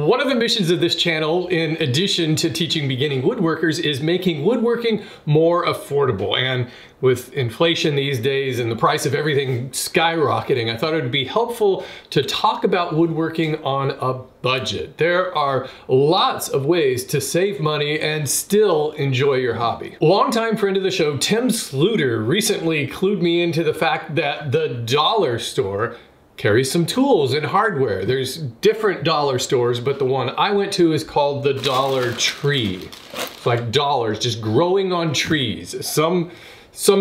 One of the missions of this channel, in addition to teaching beginning woodworkers, is making woodworking more affordable. And with inflation these days and the price of everything skyrocketing, I thought it would be helpful to talk about woodworking on a budget. There are lots of ways to save money and still enjoy your hobby. Longtime friend of the show, Tim Sluter, recently clued me into the fact that the dollar store carries some tools and hardware. There's different dollar stores, but the one I went to is called the Dollar Tree. It's like dollars just growing on trees. Some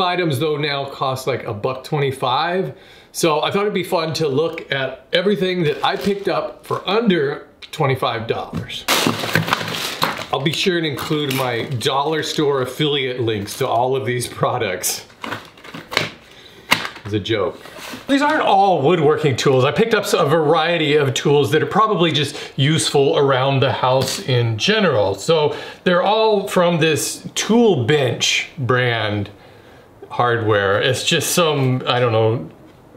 items though now cost like $1.25. So I thought it'd be fun to look at everything that I picked up for under $25. I'll be sure to include my dollar store affiliate links to all of these products. It's a joke. These aren't all woodworking tools. I picked up a variety of tools that are probably just useful around the house in general. So they're all from this Tool Bench brand hardware. It's just some, I don't know,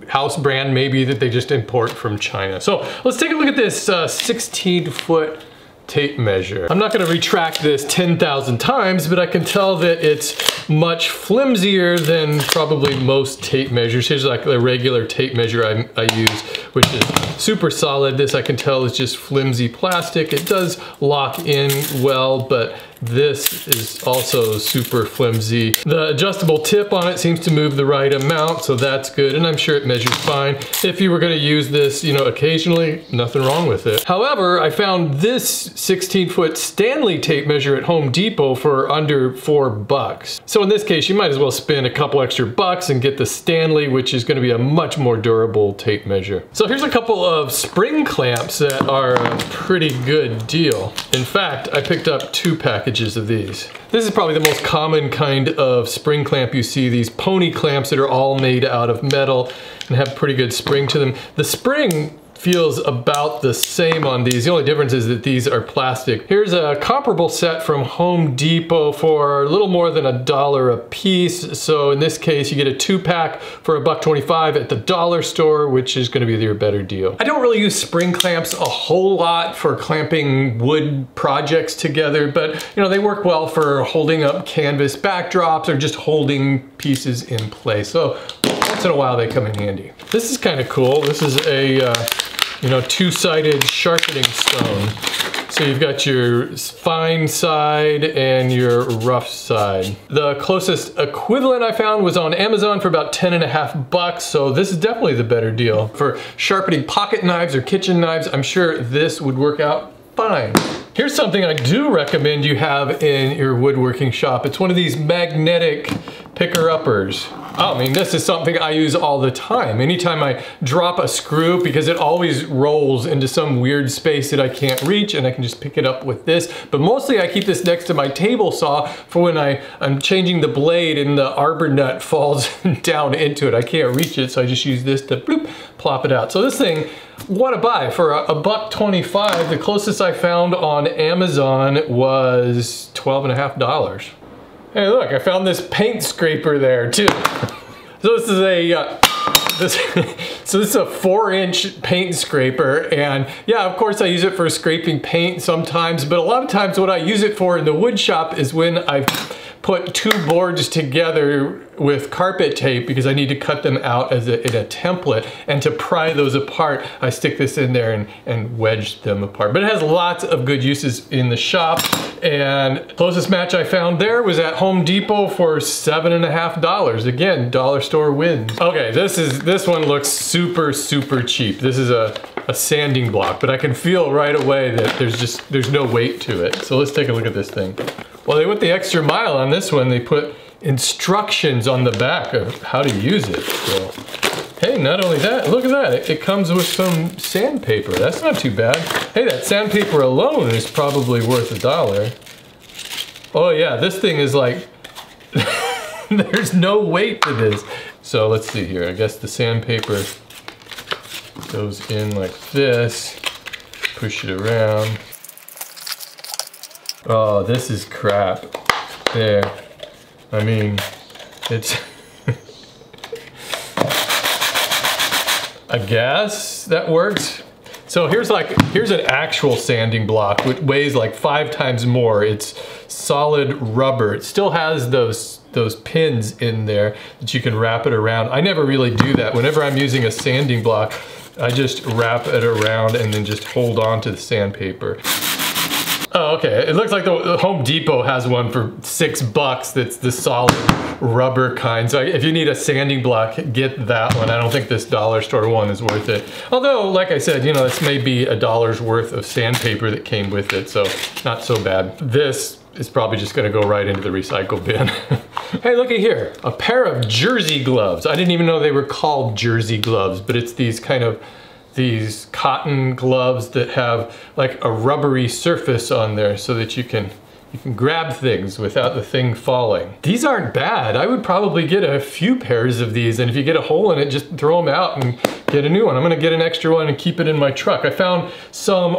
house brand maybe that they just import from China. So let's take a look at this 16-foot tape measure. I'm not going to retract this 10,000 times, but I can tell that it's much flimsier than probably most tape measures. Here's like the regular tape measure I use, which is super solid. This I can tell is just flimsy plastic. It does lock in well, but this is also super flimsy. The adjustable tip on it seems to move the right amount, so that's good, and I'm sure it measures fine. If you were going to use this, you know, occasionally, nothing wrong with it. However, I found this 16-foot Stanley tape measure at Home Depot for under $4. So in this case, you might as well spend a couple extra bucks and get the Stanley, which is going to be a much more durable tape measure. So here's a couple of spring clamps that are a pretty good deal. In fact, I picked up 2 packages of these. This is probably the most common kind of spring clamp you see, these pony clamps that are all made out of metal and have pretty good spring to them. The spring feels about the same on these. The only difference is that these are plastic. Here's a comparable set from Home Depot for a little more than $1 a piece. So in this case, you get a 2-pack for $1.25 at the dollar store, which is gonna be your better deal. I don't really use spring clamps a whole lot for clamping wood projects together, but you know, they work well for holding up canvas backdrops or just holding pieces in place. So once in a while they come in handy. This is kind of cool. This is a you know, 2-sided sharpening stone. So you've got your fine side and your rough side. The closest equivalent I found was on Amazon for about 10.5 bucks. So this is definitely the better deal. For sharpening pocket knives or kitchen knives, I'm sure this would work out fine. Here's something I do recommend you have in your woodworking shop. It's one of these magnetic picker-uppers. I mean, this is something I use all the time. Anytime I drop a screw, because it always rolls into some weird space that I can't reach, and I can just pick it up with this. But mostly I keep this next to my table saw for when I'm changing the blade and the arbor nut falls down into it. I can't reach it, so I just use this to bloop, plop it out. So this thing, what a buy for $1.25. The closest I found on Amazon was $12.50. Hey look, I found this paint scraper there too. So this is a this is a 4-inch paint scraper, and yeah, of course I use it for scraping paint sometimes, but a lot of times what I use it for in the wood shop is when I've put 2 boards together with carpet tape because I need to cut them out as in a template, and to pry those apart I stick this in there and wedge them apart. But it has lots of good uses in the shop, and closest match I found there was at Home Depot for $7.50. Again, dollar store wins. Okay, this one looks super cheap. This is a sanding block, but I can feel right away that there's no weight to it. So let's take a look at this thing. Well, they went the extra mile on this one. They put instructions on the back of how to use it. So, hey, not only that, look at that. It comes with some sandpaper. That's not too bad. Hey, that sandpaper alone is probably worth $1. Oh yeah, this thing is like, there's no weight to this. So let's see here. I guess the sandpaper goes in like this. Push it around. Oh, this is crap. There. I mean, it's... I guess that works. So here's an actual sanding block, which weighs like 5 times more. It's solid rubber. It still has those pins in there that you can wrap it around. I never really do that. Whenever I'm using a sanding block, I just wrap it around and then just hold on to the sandpaper. Oh, okay. It looks like the Home Depot has one for $6 that's the solid rubber kind. So if you need a sanding block, get that one. I don't think this dollar store one is worth it. Although, like I said, you know, this may be $1's worth of sandpaper that came with it, so not so bad. This is probably just gonna go right into the recycle bin. Hey, looky here. A pair of jersey gloves. I didn't even know they were called jersey gloves, but it's these cotton gloves that have like a rubbery surface on there so that you can grab things without the thing falling. These aren't bad. I would probably get a few pairs of these, and if you get a hole in it, just throw them out and get a new one. I'm gonna get an extra one and keep it in my truck. I found some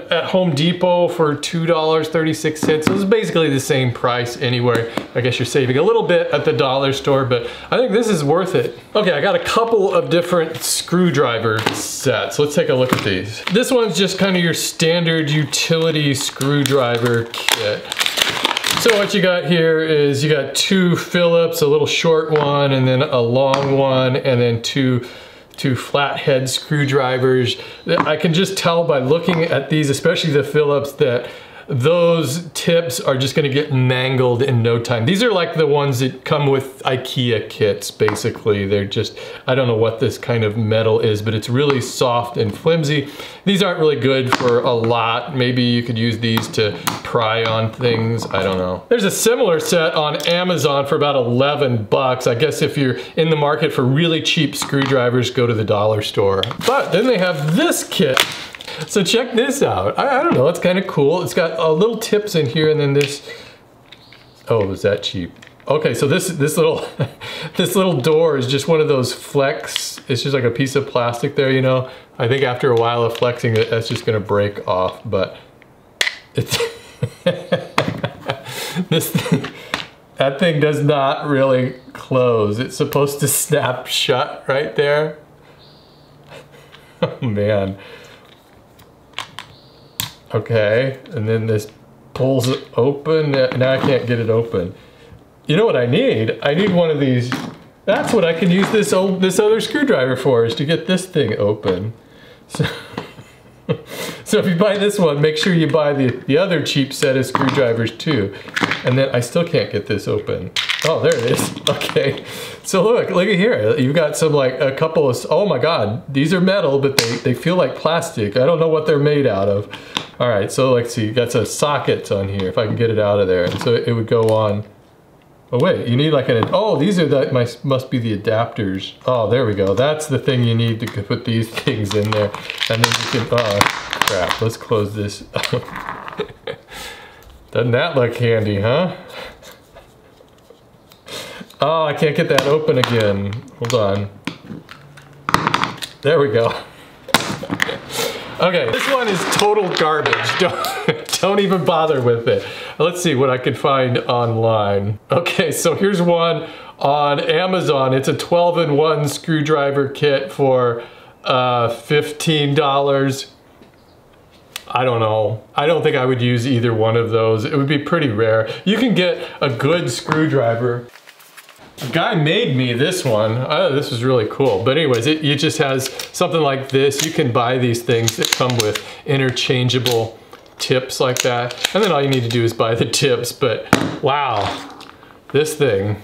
at Home Depot for $2.36. So it's basically the same price anywhere. I guess you're saving a little bit at the dollar store, but I think this is worth it. Okay, I got a couple of different screwdriver sets. Let's take a look at these. This one's just kind of your standard utility screwdriver kit. So what you got here is you got 2 Phillips, a little short one, and then a long one, and then two flathead screwdrivers. I can just tell by looking at these, especially the Phillips, that those tips are just gonna get mangled in no time. These are like the ones that come with IKEA kits, basically. They're just, I don't know what this kind of metal is, but it's really soft and flimsy. These aren't really good for a lot. Maybe you could use these to pry on things, I don't know. There's a similar set on Amazon for about $11. I guess if you're in the market for really cheap screwdrivers, go to the dollar store. But then they have this kit. So check this out. I don't know, it's kind of cool. It's got little tips in here, and then this, oh, was that cheap? Okay, so this little this little door is just one of those flex. It's just like a piece of plastic there, you know. I think after a while of flexing it, that's just gonna break off, but it's that thing does not really close. It's supposed to snap shut right there. Oh man. Okay, and then this pulls it open. Now I can't get it open. You know what I need? I need one of these. That's what I can use this other screwdriver for, is to get this thing open. So if you buy this one, make sure you buy the other cheap set of screwdrivers too. And then I still can't get this open. Oh, there it is. Okay. So look at here. You've got some, like, a couple of, oh my God, these are metal, but they feel like plastic. I don't know what they're made out of. All right, so let's see, you got some sockets on here, if I can get it out of there. And so it would go on. Oh wait, you need like oh, these are must be the adapters. Oh, there we go. That's the thing you need to put these things in there. And then you can, oh crap, let's close this. Doesn't that look handy, huh? Oh, I can't get that open again. Hold on. There we go. Okay, this one is total garbage. Don't even bother with it. Let's see what I can find online. Okay, so here's one on Amazon. It's a 12-in-1 screwdriver kit for $15. I don't know. I don't think I would use either one of those. It would be pretty rare. You can get a good screwdriver. A guy made me this one. Oh, this was really cool. But anyways, it just has something like this. You can buy these things that come with interchangeable tips like that. And then all you need to do is buy the tips. But wow, this thing.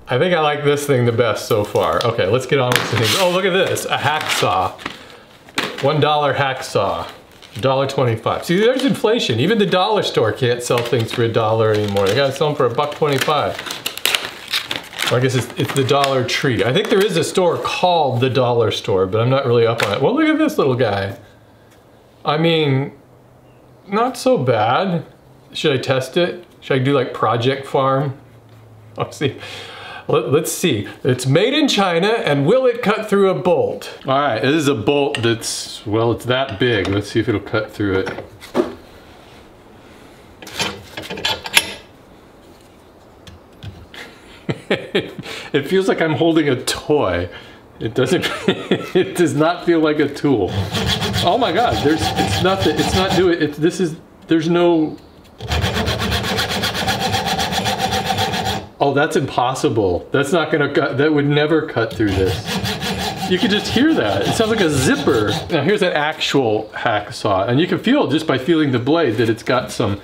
I think I like this thing the best so far. Okay, let's get on with the things. Oh, look at this, a hacksaw. $1 hacksaw. $1.25. See, there's inflation. Even the dollar store can't sell things for $1 anymore. They gotta sell them for $1.25. Well, I guess it's the Dollar Tree. I think there is a store called the Dollar Store, but I'm not really up on it. Well, look at this little guy. I mean, not so bad. Should I test it? Should I do like Project Farm? Let's see. Let's see. It's made in China, and will it cut through a bolt? All right, this is a bolt that's, well, it's that big. Let's see if it'll cut through it. It feels like I'm holding a toy. It doesn't, it does not feel like a tool. Oh my God, it's nothing, it's not doing, there's no, oh, that's impossible. That's not gonna cut, that would never cut through this. You can just hear that. It sounds like a zipper. Now here's an actual hacksaw, and you can feel just by feeling the blade that it's got some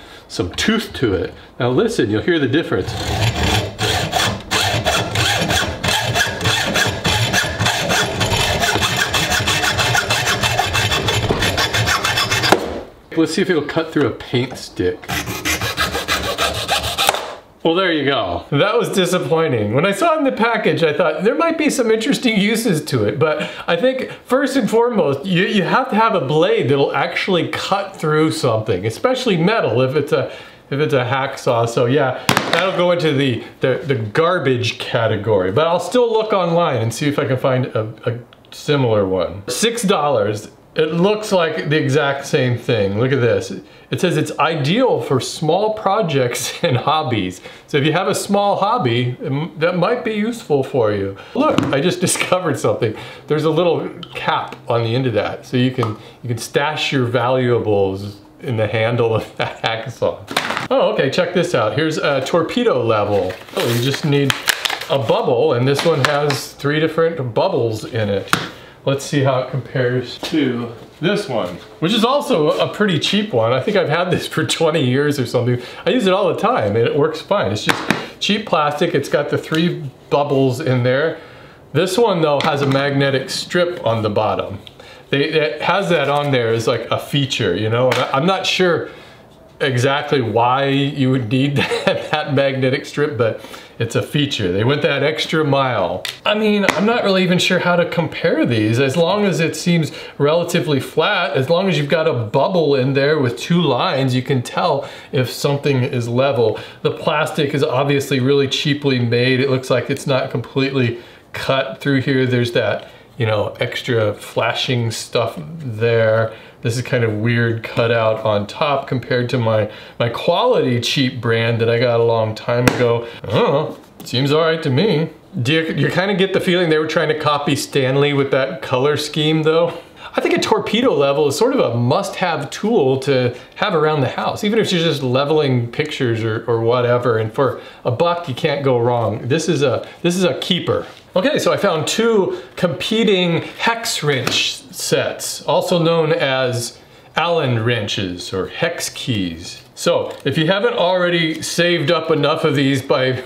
tooth to it. Now listen, you'll hear the difference. Let's see if it'll cut through a paint stick. Well, there you go. That was disappointing. When I saw it in the package, I thought there might be some interesting uses to it, but I think first and foremost, you have to have a blade that'll actually cut through something, especially metal if it's a hacksaw. So yeah, that'll go into the garbage category, but I'll still look online and see if I can find a similar one. $6. It looks like the exact same thing. Look at this. It says it's ideal for small projects and hobbies. So if you have a small hobby, that might be useful for you. Look, I just discovered something. There's a little cap on the end of that. So you can stash your valuables in the handle of that hacksaw. Oh, okay, check this out. Here's a Torpedo Level. Oh, you just need a bubble, and this one has 3 different bubbles in it. Let's see how it compares to this one, which is also a pretty cheap one. I think I've had this for 20 years or something. I use it all the time and it works fine. It's just cheap plastic. It's got the 3 bubbles in there. This one though has a magnetic strip on the bottom. It has that on there as like a feature, you know? And I'm not sure exactly why you would need that magnetic strip, but it's a feature. They went that extra mile. I mean, I'm not really even sure how to compare these. As long as it seems relatively flat, as long as you've got a bubble in there with 2 lines, you can tell if something is level. The plastic is obviously really cheaply made. It looks like it's not completely cut through here. There's that, you know, extra flashing stuff there. This is kind of weird cutout on top compared to my quality cheap brand that I got a long time ago. I don't know, seems all right to me. Do you kind of get the feeling they were trying to copy Stanley with that color scheme though? I think a Torpedo Level is sort of a must-have tool to have around the house, even if you're just leveling pictures or whatever, and for $1 you can't go wrong. This is a keeper. Okay, so I found 2 competing hex wrench sets, also known as Allen wrenches or hex keys. So if you haven't already saved up enough of these by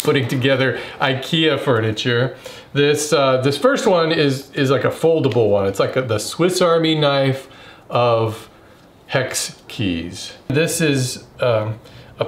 putting together IKEA furniture, this first one is like a foldable one. It's like the Swiss Army knife of hex keys. This is a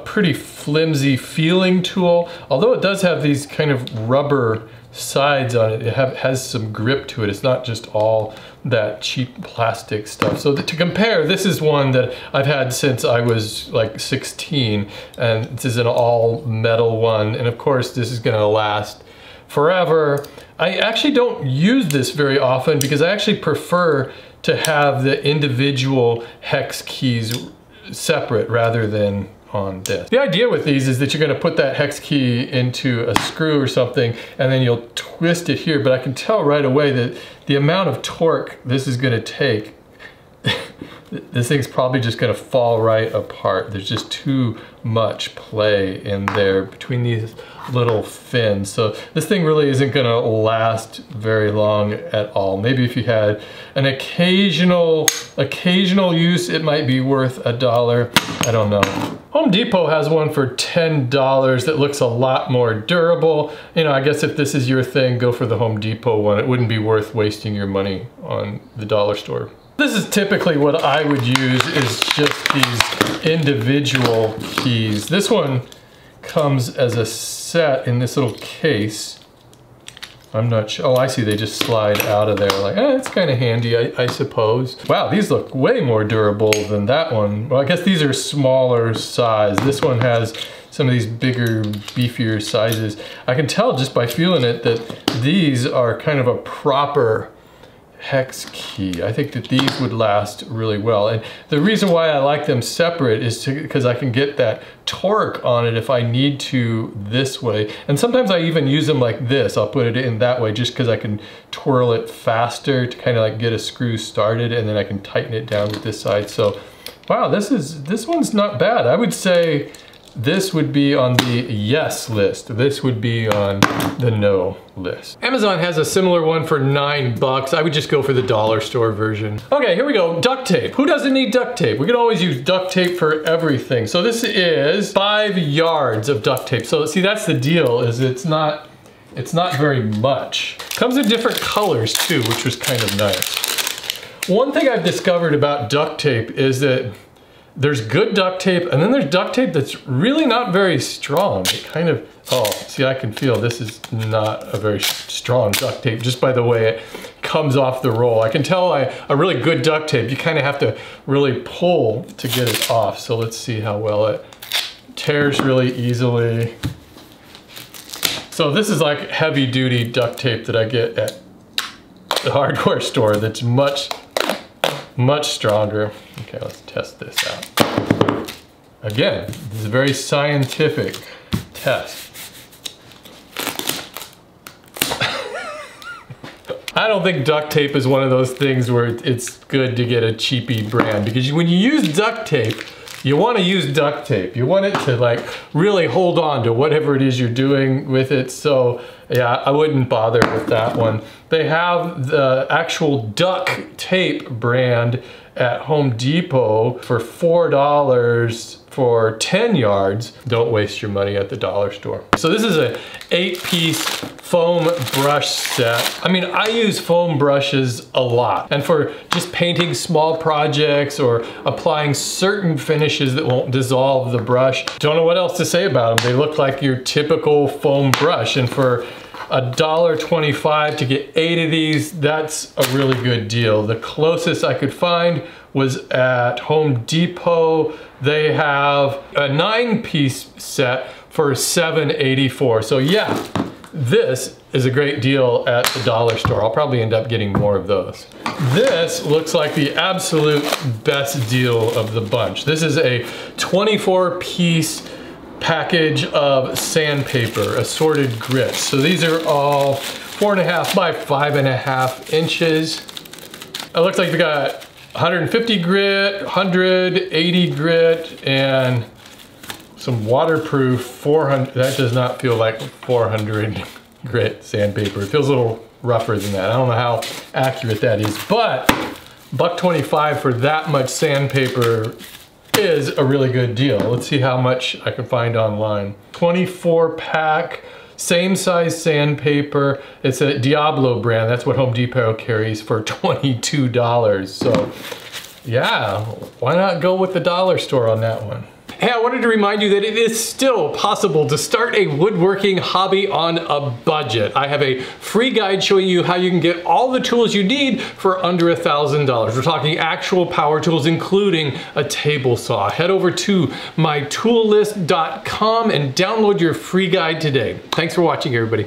pretty flimsy feeling tool, although it does have these kind of rubber sides on it. It has some grip to it. It's not just all that cheap plastic stuff. So to compare, this is one that I've had since I was like 16, and this is an all metal one, and of course this is gonna last forever. I actually don't use this very often because I actually prefer to have the individual hex keys separate rather than on this. The idea with these is that you're going to put that hex key into a screw or something, and then you'll twist it here, but I can tell right away that the amount of torque this is going to take, this thing's probably just going to fall right apart. There's just too much play in there between these little fins. So this thing really isn't going to last very long at all. Maybe if you had an occasional use, it might be worth $1. I don't know. Home Depot has one for $10 that looks a lot more durable. You know, I guess if this is your thing, go for the Home Depot one. It wouldn't be worth wasting your money on the dollar store. This is typically what I would use, is just these individual keys. This one comes as a set in this little case. I'm not sure. Oh, I see. They just slide out of there. Like, it's kind of handy, I suppose. Wow, these look way more durable than that one. Well, I guess these are smaller size. This one has some of these bigger, beefier sizes. I can tell just by feeling it that these are kind of a proper hex key. I think that these would last really well. And the reason why I like them separate is because I can get that torque on it if I need to this way. And sometimes I even use them like this. I'll put it in that way just because I can twirl it faster to kind of like get a screw started, and then I can tighten it down with this side. So wow, this one's not bad. I would say this would be on the yes list. This would be on the no list. Amazon has a similar one for $9. I would just go for the dollar store version. Okay, here we go. Duct tape. Who doesn't need duct tape? We can always use duct tape for everything. So this is 5 yards of duct tape. So see, that's the deal, is it's not very much. Comes in different colors too, which was kind of nice. One thing I've discovered about duct tape is that there's good duct tape, and then there's duct tape that's really not very strong. It kind of, oh, see, I can feel this is not a very strong duct tape just by the way it comes off the roll. I can tell a really good duct tape, you kind of have to really pull to get it off. So let's see how well it tears really easily. So this is like heavy duty duct tape that I get at the hardware store that's much stronger. Okay, let's test this out. Again, this is a very scientific test. I don't think duct tape is one of those things where it's good to get a cheapy brand, because when you use duct tape, you want to use duct tape. You want it to like really hold on to whatever it is you're doing with it. So yeah, I wouldn't bother with that one. They have the actual duct tape brand at Home Depot for $4 for 10 yards. Don't waste your money at the dollar store. So this is a 8-piece foam brush set. I mean, I use foam brushes a lot, and for just painting small projects or applying certain finishes that won't dissolve the brush. Don't know what else to say about them. They look like your typical foam brush, and for $1.25 to get 8 of these, that's a really good deal. The closest I could find was at Home Depot. They have a 9-piece set for $7.84. So yeah, this is a great deal at the dollar store. I'll probably end up getting more of those. This looks like the absolute best deal of the bunch. This is a 24-piece package of sandpaper, assorted grits. So these are all 4.5 by 5.5 inches. It looks like we got 150 grit, 180 grit, and some waterproof 400. That does not feel like 400 grit sandpaper. It feels a little rougher than that. I don't know how accurate that is, but $1.25 for that much sandpaper is a really good deal. Let's see how much I can find online. 24 pack, same size sandpaper. It's a Diablo brand. That's what Home Depot carries for $22. So yeah, why not go with the dollar store on that one? Hey, I wanted to remind you that it is still possible to start a woodworking hobby on a budget. I have a free guide showing you how you can get all the tools you need for under $1,000. We're talking actual power tools, including a table saw. Head over to mytoollist.com and download your free guide today. Thanks for watching, everybody.